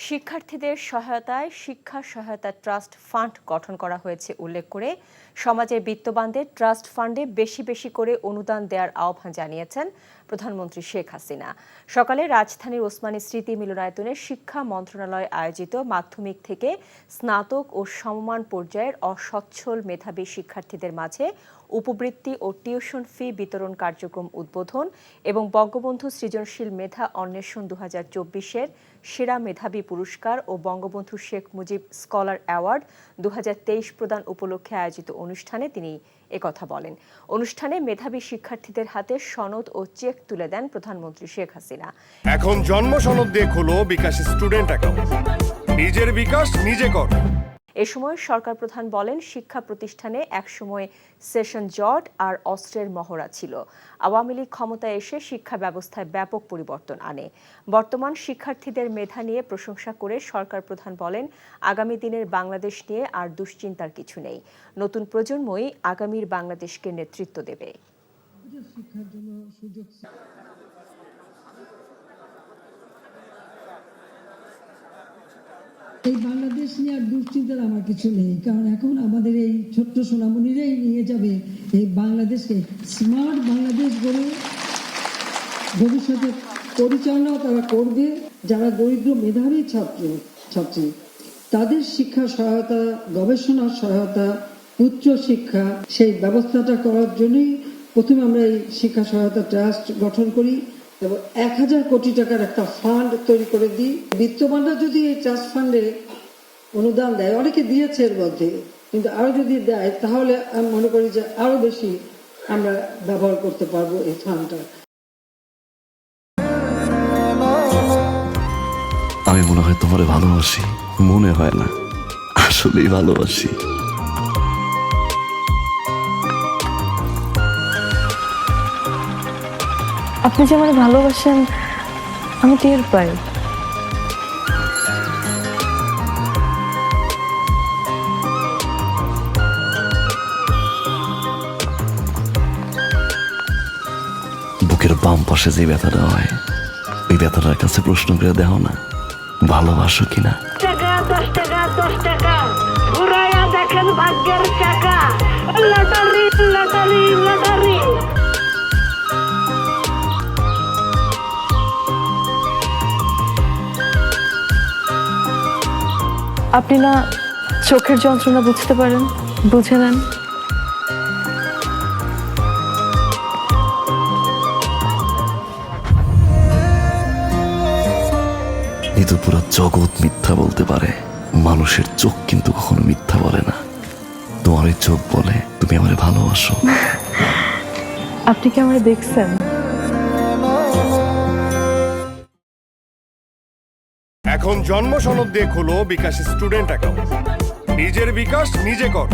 শিক্ষার্থীদের সহায়তায় শিক্ষা সহায়তা ট্রাস্ট ফান্ড গঠন করা হয়েছে উল্লেখ করে সমাজের বিত্তবানদের ট্রাস্ট ফান্ডে বেশি বেশি করে অনুদান দেওয়ার আহ্বান জানিয়েছেন প্রধানমন্ত্রী শেখ হাসিনা। সকালে রাজধানীর ওসমানী স্মৃতি মিলনায়তনে শিক্ষা মন্ত্রণালয় আয়োজিত মাধ্যমিক থেকে স্নাতক ও সমমান পর্যায়ের অসচ্ছল মেধাবী শিক্ষার্থীদের মাঝে উপবৃত্তি ও টিউশন ফি বিতরণ কার্যক্রম উদ্বোধন এবং বঙ্গবন্ধু সৃজনশীল মেধা অন্বেষণ 2024-এর সেরা মেধাবী পুরস্কার ও বঙ্গবন্ধু শেখ মুজিব স্কলার অ্যাওয়ার্ড 2023 প্রদান উপলক্ষে আয়োজিত অনুষ্ঠানে তিনি একথা বলেন। অনুষ্ঠানে মেধাবী শিক্ষার্থীদের হাতে সনদ ও চেক তুলে দেন প্রধানমন্ত্রী শেখ হাসিনা। এখন জন্ম সনদ দিয়ে খোলো বিকাশ স্টুডেন্ট অ্যাকাউন্ট, নিজের বিকাশ নিজে কর। এ সময় সরকার প্রধান বলেন, শিক্ষা প্রতিষ্ঠানে একসময় সেশন জট আর অস্ত্রের মহড়া ছিল। আওয়ামী লীগ ক্ষমতায় এসে শিক্ষা ব্যবস্থায় ব্যাপক পরিবর্তন আনে। বর্তমান শিক্ষার্থীদের মেধা নিয়ে প্রশংসা করে সরকার প্রধান বলেন, আগামী দিনের বাংলাদেশ নিয়ে আর দুশ্চিন্তার কিছু নেই। নতুন প্রজন্মই আগামীর বাংলাদেশকে নেতৃত্ব দেবে। এই বাংলাদেশ নিয়ে আর দুশ্চিন্তার আমার কিছু নেই, কারণ এখন আমাদের এই ছোট্ট সোনামণিরাই নিয়ে যাবে এই বাংলাদেশকে স্মার্ট বাংলাদেশ গড়ে ভবিষ্যতে পরিচালনাও তারা করবে। যারা দরিদ্র মেধাবী ছাত্রী তাদের শিক্ষা সহায়তা, গবেষণা সহায়তা, উচ্চ শিক্ষা সেই ব্যবস্থাটা করার জন্যই প্রথমে আমরা এই শিক্ষা সহায়তা ট্রাস্ট গঠন করি এবং 1000 কোটি টাকার একটা ফান্ড তৈরি করে দিই। বিত্তবানরা যদি এই ট্রাস্ট ফান্ডে অনুদান দেয়, অনেকে দিয়েছে এর মধ্যে, কিন্তু আরো যদি দেয় তাহলে আমি মনে করি যে আরো বেশি আমরা ব্যবহার করতে পারবো এই ফান্ডটা। আমি মনে হয় তোমারে ভালোবাসি, মনে হয় না, আসলেই ভালোবাসি। আপনি যে আমাকে ভালোবাসেন আমি টের পাই। বুকের বাম পাশে যে ব্যথাটা হয়, ওই ব্যথাটার কাছে প্রশ্ন করে দেখো না, ভালোবাসো কিনা। টাকা 10 টাকা 10 টাকা ঘুরাইয়া দেখেন ভাগ্যের চাকা। Lottery lottery lottery. আপনি না চোখের যন্ত্রণা বুঝতে পারেন, বুঝে নেন। কিন্তু পুরো জগৎ মিথ্যা বলতে পারে, মানুষের চোখ কিন্তু কখনো মিথ্যা বলে না। তোমার ওই চোখ বলে তুমি আমারে ভালোবাসো। আপনি কি আমারে দেখছেন? এখন জন্ম সনদ দিয়ে খোলো বিকাশ স্টুডেন্ট অ্যাকাউন্ট, নিজের বিকাশ নিজে কর।